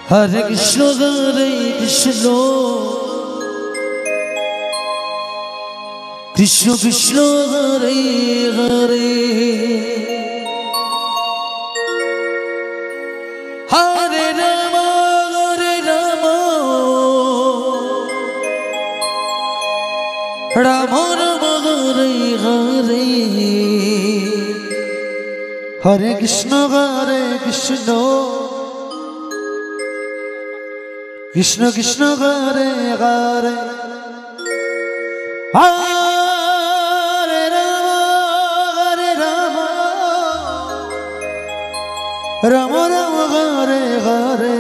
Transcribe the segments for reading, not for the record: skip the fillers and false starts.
Hare Krishna Krishna Krishna Hare Hare Hare Rama Rama Rama Hare Hare Hare Krishna Krishna Krishna Hare Hare Hare Rama Rama Rama Hare Hare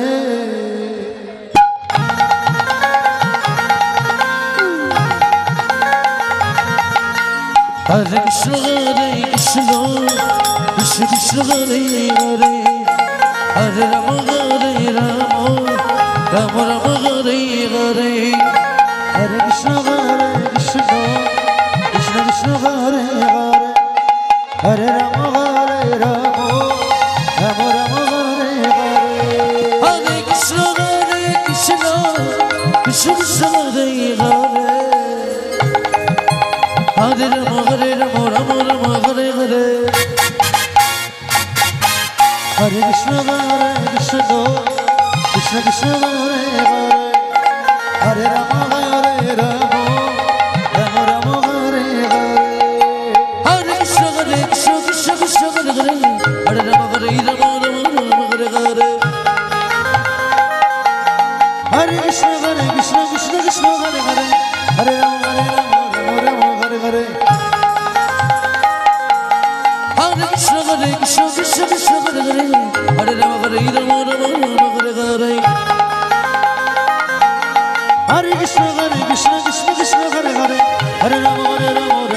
Hare Krishna Krishna Krishna Hare Hare Hare Rama Rama Rama Hare Hare Hare Krishna Krishna Krishna Hare Hare Hare Rama Rama Rama Hare Hare Hare Krishna Krishna Krishna Hare Hare Hare Rama Rama Rama Hare Hare Hare Krishna Krishna Krishna Hare Hare Hare Rama Rama Rama Hare Hare Hare Krishna Krishna Krishna Hare Hare Hare Rama Rama Rama Hare Hare Hare Krishna Krishna Krishna Hare Hare Hare Rama Rama Hare Hare Hare Krishna Krishna Krishna Hare Hare Hare Rama Rama Rama Hare Hare Hare Krishna Krishna Krishna Hare Hare Hare Rama Rama Hare Hare Hare Krishna Krishna Krishna Hare Hare Hare Rama Rama Hare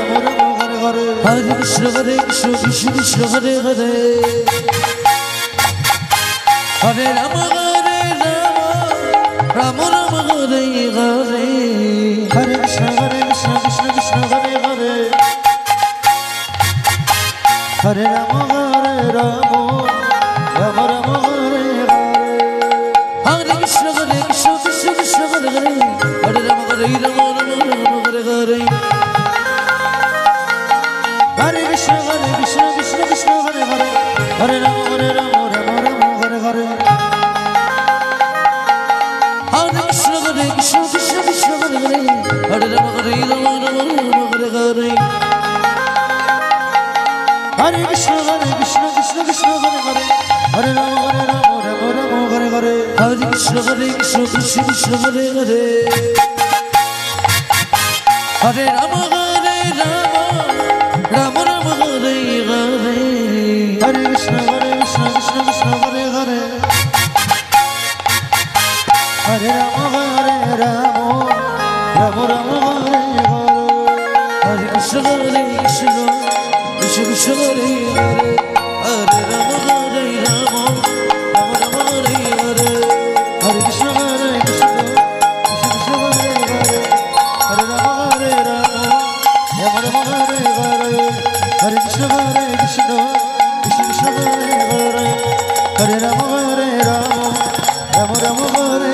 Hare Hare Krishna Krishna Krishna Hare Hare Hare Rama Rama Rama Hare Hare Hare Krishna Krishna Krishna Hare Hare Hare Rama Rama Hare Hare Hare Krishna Krishna Krishna Hare Hare Hare Rama Rama Hare Hare Hare Krishna Krishna Krishna Hare Hare Hare Rama Rama Hare Hare Hare Krishna Krishna Krishna Hare Hare Hare Rama Rama Hare Hare Hare Krishna Krishna Krishna Hare Hare Hare Rama Rama Hare Hare Hare Krishna Krishna Krishna Hare Hare Hare Rama Rama Rama Hare Hare Hare Krishna Krishna Krishna Hare Hare Hare Rama Rama Rama Hare Hare Hare Krishna Krishna Krishna Hare Hare Hare Rama Rama Rama Hare Hare Hare Krishna Krishna Krishna Hare Hare Hare Rama Rama Rama Hare Hare Hare Krishna Hare Krishna Krishna Krishna Hare Hare Hare Rama Hare Rama Rama Rama Hare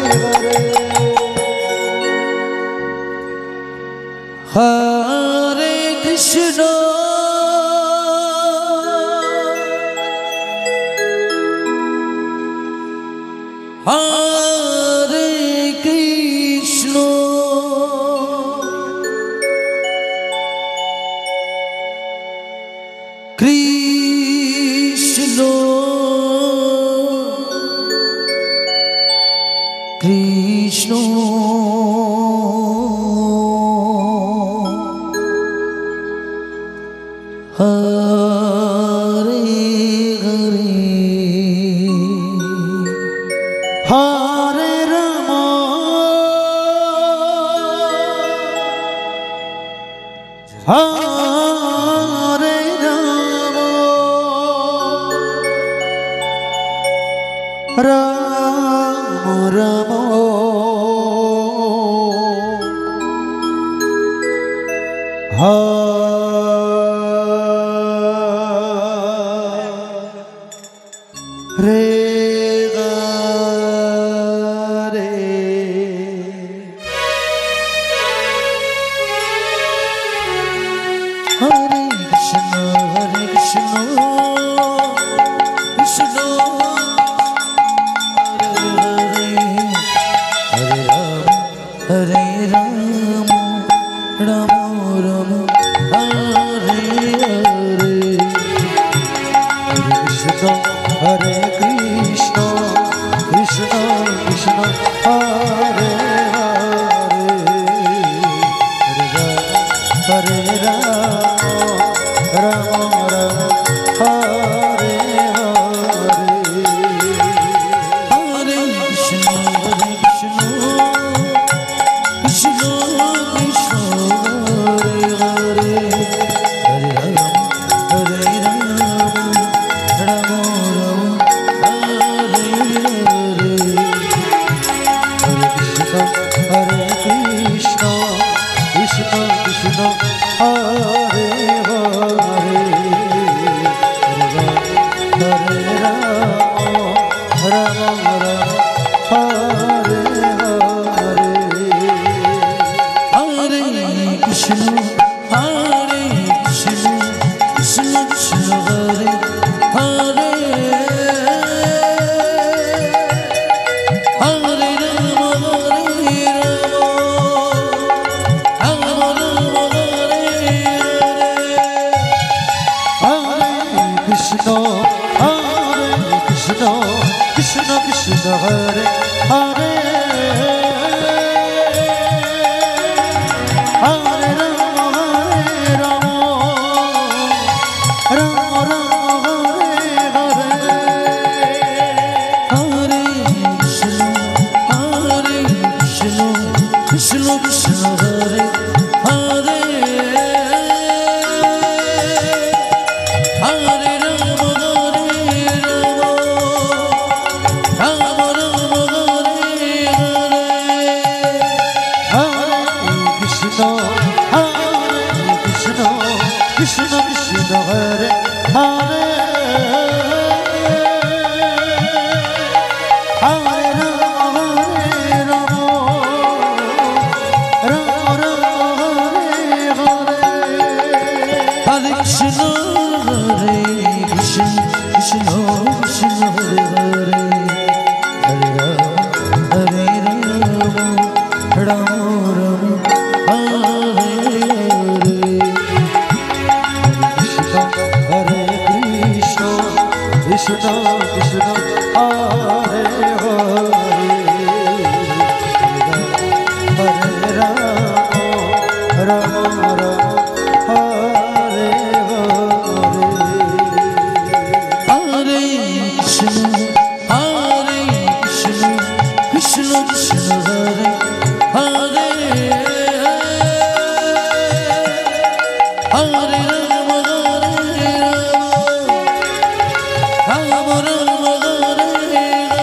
Hare Rama Rama Rama Hare Hare Hare Krishna Krishna Krishna Hare Hare Rama Rama Rama Hare Hare Hare Krishna Krishna Krishna Hare Hare Hare Rama Hare Rama Rama Rama Hare Hare Hare Krishna Hare Krishna Krishna Krishna Hare Hare Hare Rama Rama Rama Hare Hare Hare Krishna Hare Krishna Krishna Krishna Hare Hare Hare Rama Rama Rama Hare Hare Krishna Krishna Krishna Krishna Hare Hare Hare Rama Rama Rama Hare Hare Hare Krishna Krishna Krishna Hare Hare Hare Rama Rama Rama Hare Hare Hare Krishna Krishna Krishna Hare Hare Hare Rama Rama Rama Hare Hare Hare Krishna Krishna Krishna Hare Hare Hare Rama Rama Hare Hare Hare Krishna Krishna Krishna Hare Hare Hare Rama Rama Rama Hare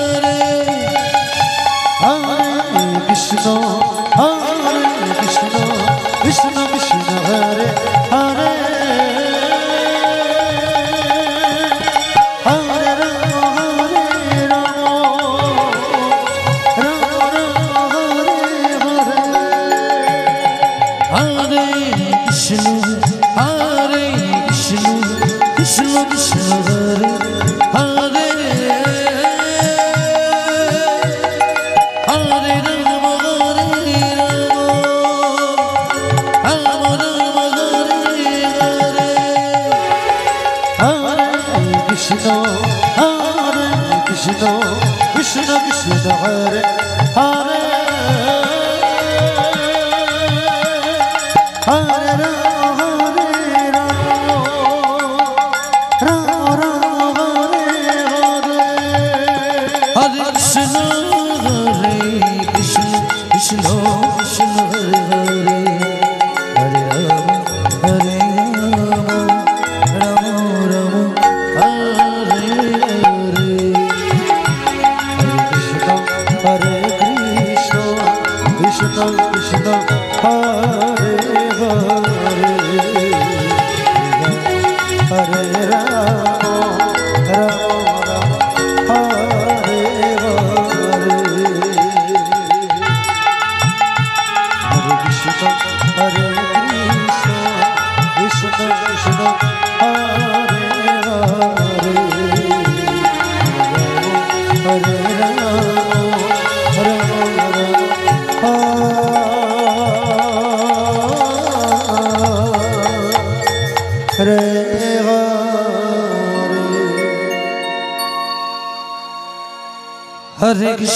Hare Hare Krishna Krishna Krishna Hare Hare Hare Rama Rama Rama Hare Hare Hare Krishna Krishna Krishna Hare Hare Hare Rama Rama Rama Hare Hare Krishna Krishna Krishna Hare Hare Hare Rama Rama Rama Hare Hare Hare Krishna Krishna Krishna Hare Hare Hare Rama Rama Hare Hare Hare Krishna Krishna Krishna Hare Hare Hare Rama Rama Rama Hare Hare Hare Krishna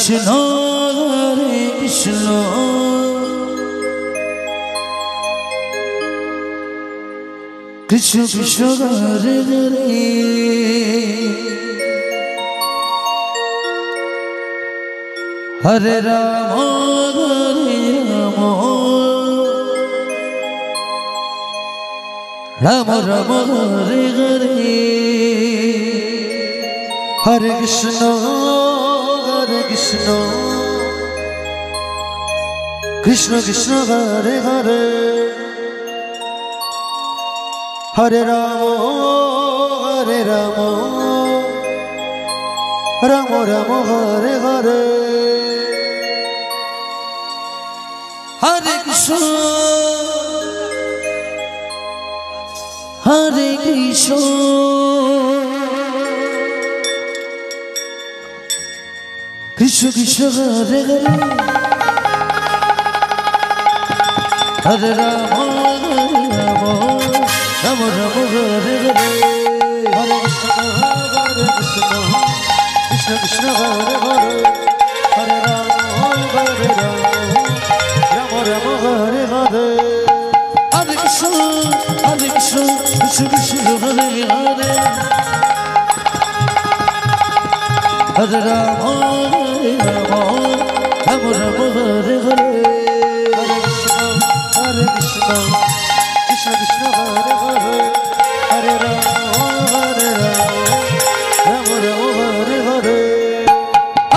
Krishna Hare Krishna Krishna Krishna Hare Hare Hare Rama Rama Rama Hare Hare Hare Krishna Krishna Krishna Hare Hare Hare Rama Rama Rama Hare Hare Hare Krishna Hare Krishna Krishna Krishna Hare Hare Hare Rama Rama Rama Hare Hare Hare Krishna Krishna Krishna Hare Hare Hare Rama Rama Rama Hare Hare Hare Krishna Krishna Krishna Hare Hare Hare Rama Rama Rama Hare Hare Hare Krishna Krishna Krishna Hare Hare Hare Rama Rama Rama Hare Hare Hare Krishna Krishna Krishna Hare Hare Hare Rama Rama Rama Hare Hare Hare Krishna Krishna Krishna Hare Hare Hare Rama Rama Hare Hare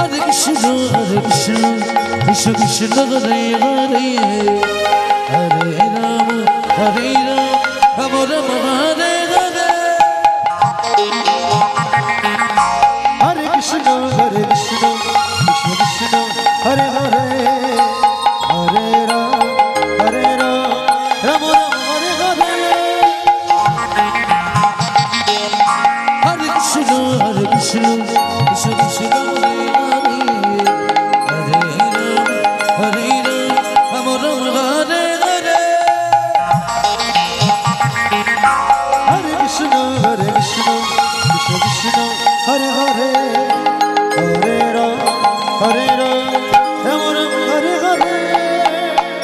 Hare Krishna Krishna Krishna Hare Hare Hare Rama Rama Hare Hare Hare Krishna Krishna Krishna Hare Hare Hare Rama Rama Hare Hare Hare Krishna Krishna Krishna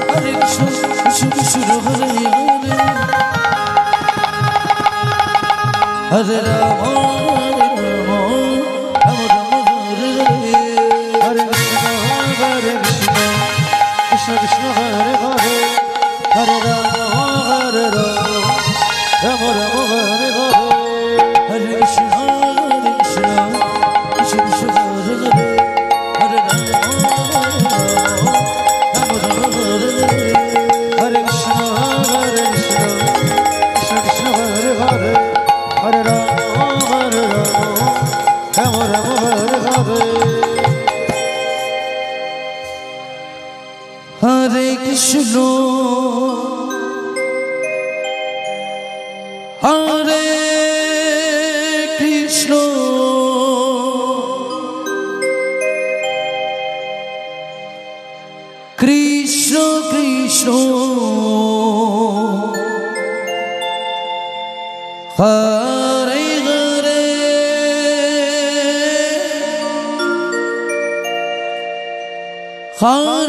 Hare Hare Hare Rama Rama Hare Hare Hare Krishna Krishna Krishna Hare Hare Hare Rama Rama Hare Hare Hare Krishna Krishna Krishna Hare Hare Hare Rama Rama Hare Hare Hare Krishna Krishna Krishna Hare Hare Hare Rama Rama Hare Hare Hare Krishna Hare Krishna Krishna Krishna Hare Hare Hare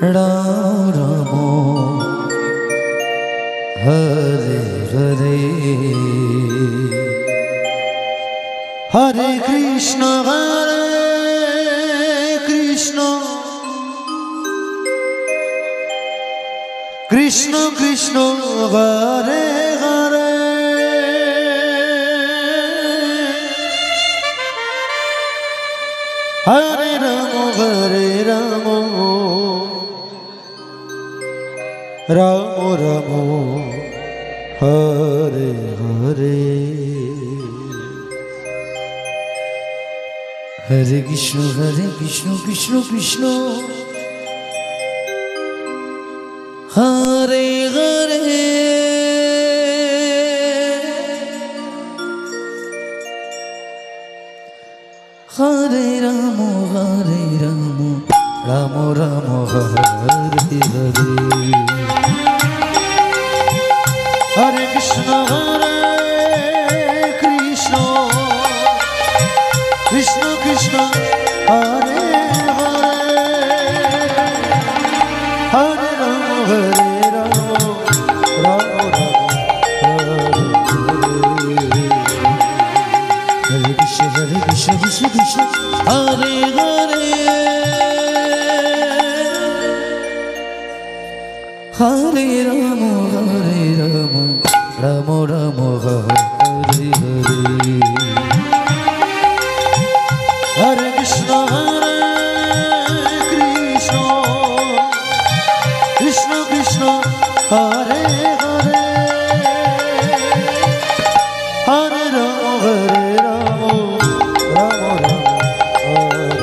Rama Rama Hare Hare Hare Krishna Krishna Krishna Hare Hare Hare Rama Rama Rama Hare Hare Hare Krishna Krishna Krishna Hare Hare Hare Rama Rama Rama Hare Hare Hare Krishna Krishna Hare Hare Hare Rama Rama Rama Hare Krishna Krishna Krishna Hare Hare Hare Rama Rama Rama Hare Hare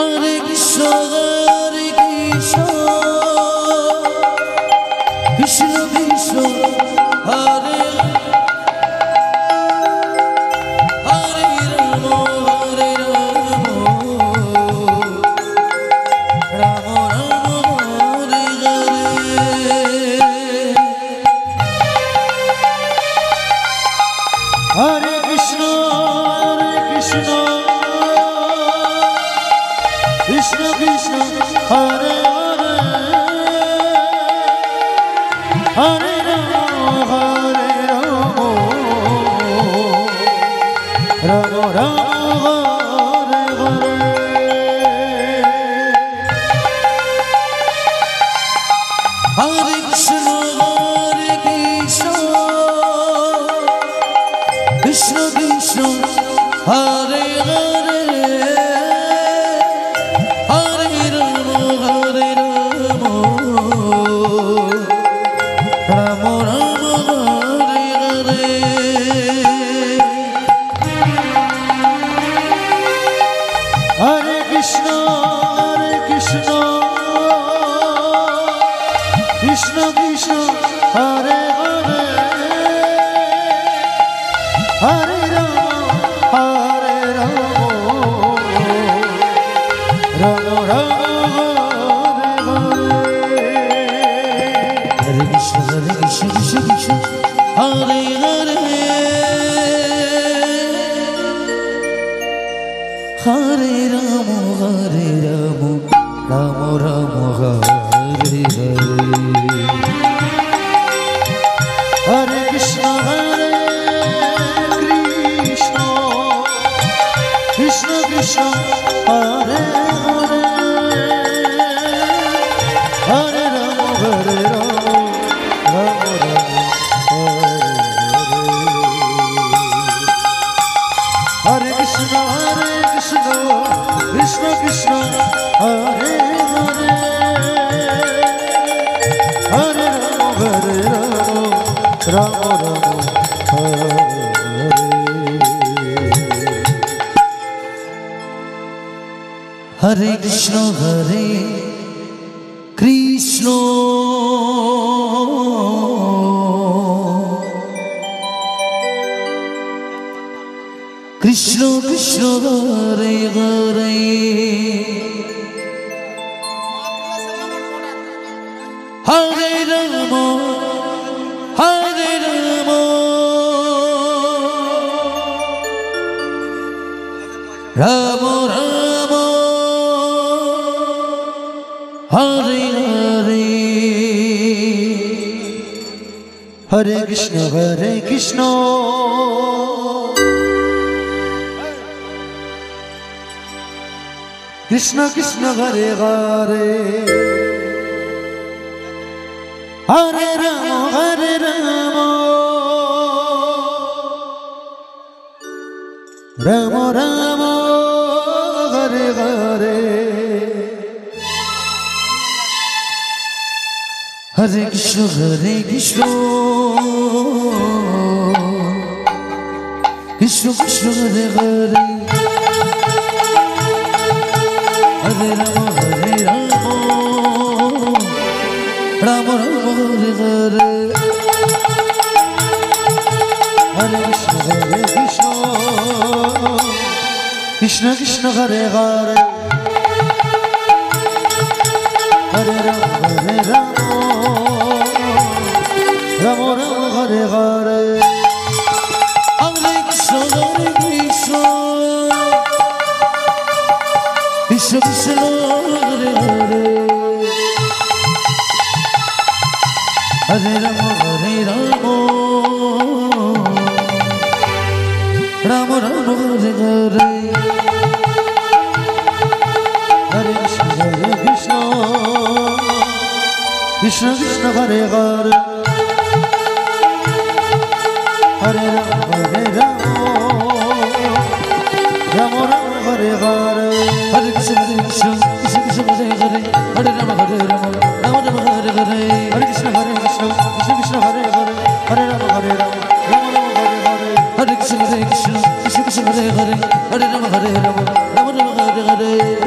Hare Krishna Krishna Krishna Hare Hare Hare Rama Rama Hare Krishna Krishna Krishna Hare Hare Krishna Krishna Krishna Hare Hare Hare Rama Rama Rama Hare Hare Hare Krishna Krishna Krishna Hare Hare Hare Rama Rama Rama Hare Hare Hare Krishna Krishna Krishna Hare Hare Hare Rama Rama Rama Hare Krishna Krishna Hare Hare Hare Rama Rama Rama Hare Hare Hare Krishna Krishna Krishna Hare Hare Hare Rama Rama Hare Krishna Krishna Krishna Hare Hare Hare Rama Rama Hare Hare Krishna Krishna Krishna Hare Hare Hare Rama Rama Rama Hare Hare Hare Krishna Krishna Krishna Hare Hare Hare Rama Rama Rama Hare Hare Hare Krishna Krishna Krishna Hare Hare Hare Rama Rama Rama Hare Hare Hare Krishna Krishna Krishna Hare Hare Hare Rama Rama Rama Hare Hare Hare Krishna Hare Rama Hare Rama Rama Rama Hare Hare Hare Krishna Krishna Krishna Hare Hare Hare Rama Hare Rama Rama Rama Hare Hare Hare Krishna Krishna Krishna Hare Hare Hare Rama Hare Rama Rama Rama Hare Hare Hare Krishna Krishna Krishna Hare Hare Hare Rama Hare Rama Rama Rama Hare Hare Hare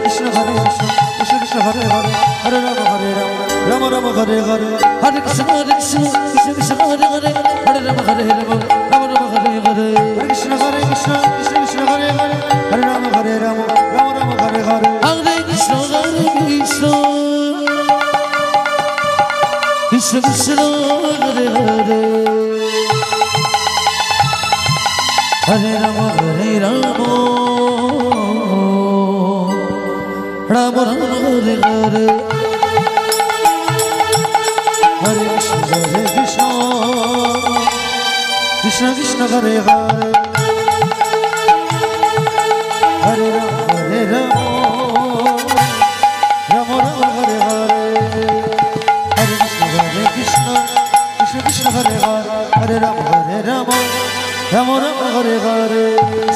Krishna Krishna Krishna Hare Hare Hare Rama Hare Rama Rama Rama Hare Hare Hare Krishna Krishna Krishna Hare Hare Hare Rama Hare Rama Rama Rama Hare Hare Hare Krishna Krishna Krishna Hare Hare Hare Rama Hare Rama Rama Rama Hare Hare Hare Krishna Krishna Krishna Hare Hare Hare Rama Hare Rama Rama Rama Hare Hare Hare Krishna Krishna Krishna Hare Hare Hare Rama Hare Rama Rama Rama Hare Hare Hare Krishna Krishna Krishna Hare Hare Hare Rama Hare Rama Rama Rama Hare Hare Hare Krishna Krishna Krishna Hare Hare Hare Rama Hare Rama Rama Rama Hare Hare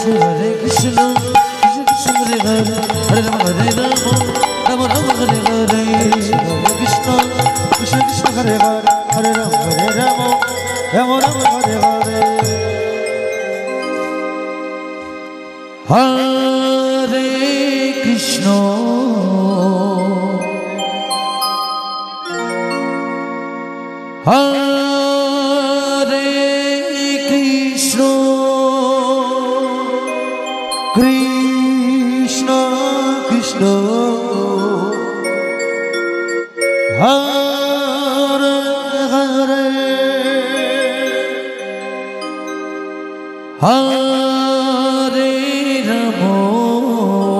Hare Krishna Krishna Hare Hare Hare Rama Hare Rama Rama Rama Hare Hare Hare Krishna Krishna Krishna Hare Hare Hare Rama Hare Rama Rama Rama Hare Hare Hare Krishna Hare Krishna Krishna Krishna Hare Hare Hare Rama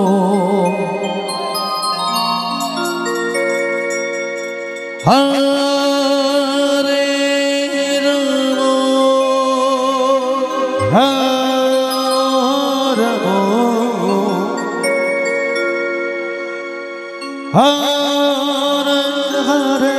Hare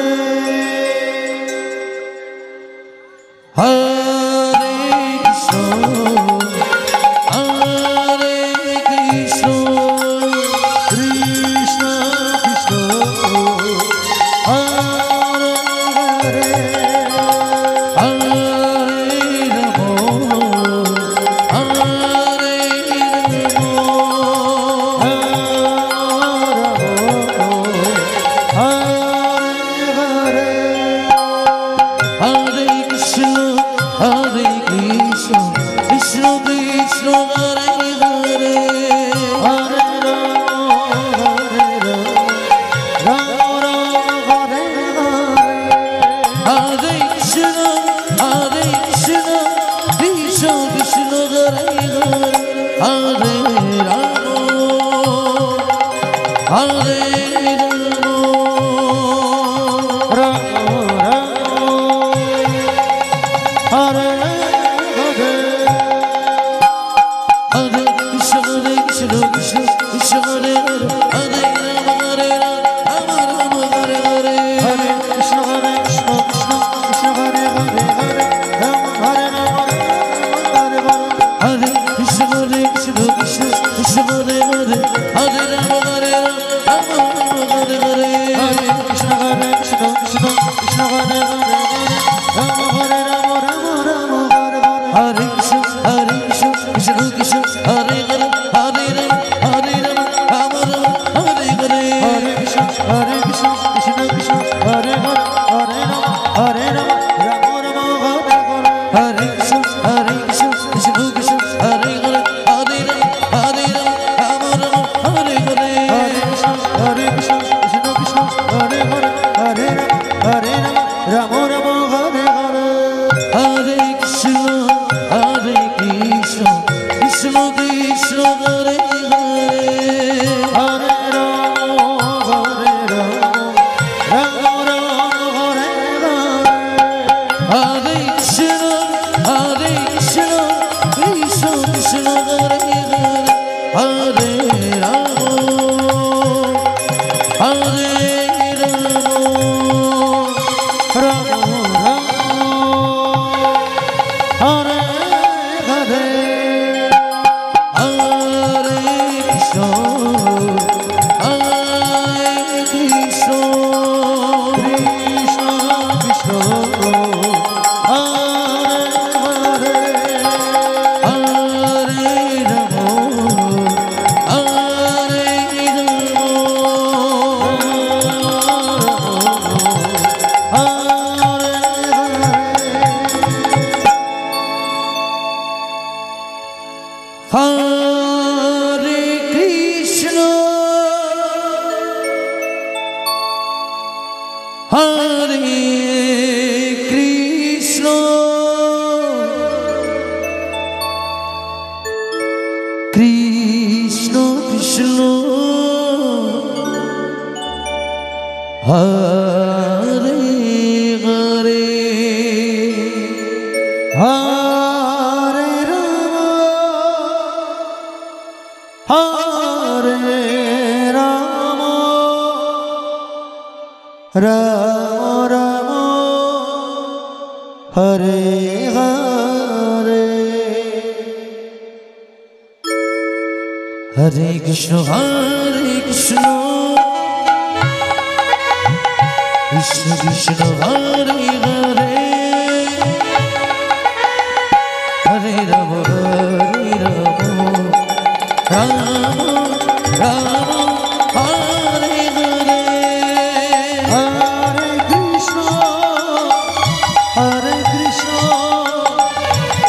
Hare Hare Hare Krishna Hare Krishna Krishna Krishna Hare Hare Hare Rama Hare Hare Hare Hare Krishna Hare Krishna Krishna Krishna Hare Hare Hare Krishna Krishna Hare Hare Hare Rama Rama Rama Hare Hare Hare Krishna Krishna Krishna Hare Hare Hare Rama Rama Rama Hare Hare Hare Krishna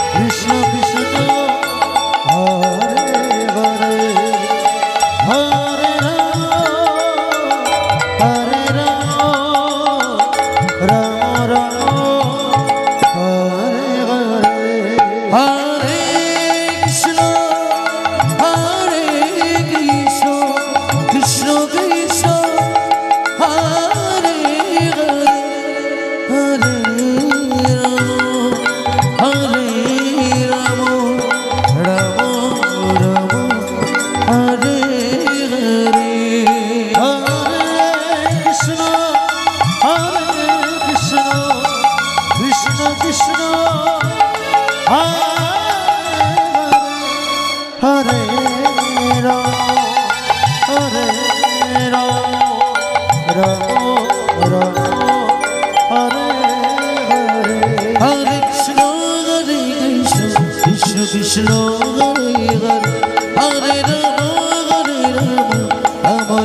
Krishna Krishna Hare Hare Hare Rama Krishna Hare Hare Hare Rama Rama Hare Hare Hare Krishna Krishna Krishna Hare Hare Rama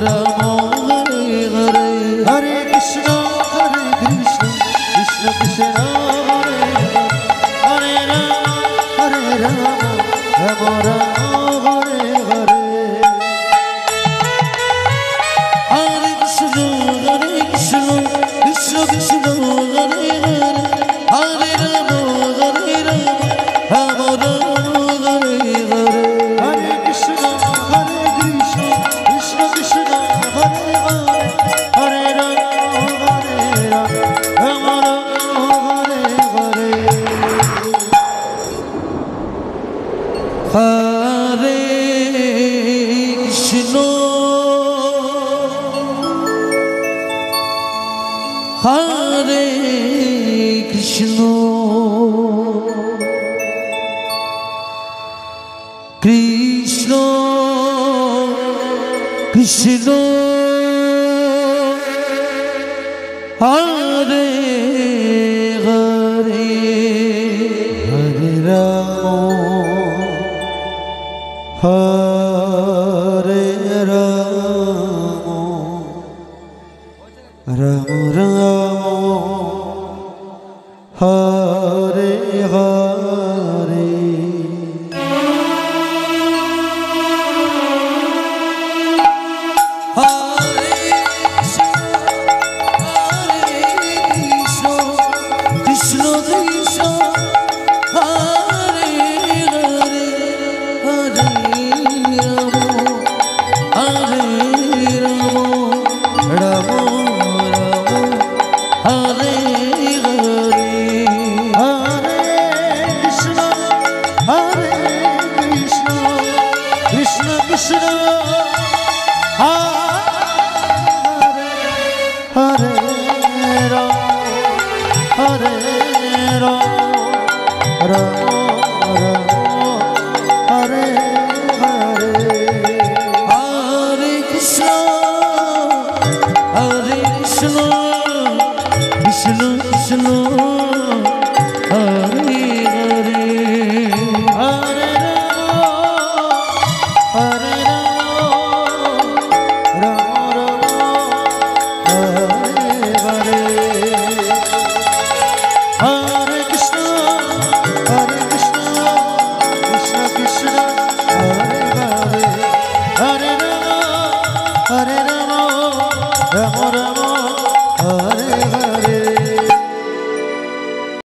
Rama Hare Hare Hare Krishna Krishna Krishna Hare Hare Hare Rama Rama Hare Krishna Krishna Krishna Hare Hare Hare Rama Hare Rama Rama Rama Hare Hare Krishna Hare Hare Hare Hare Rama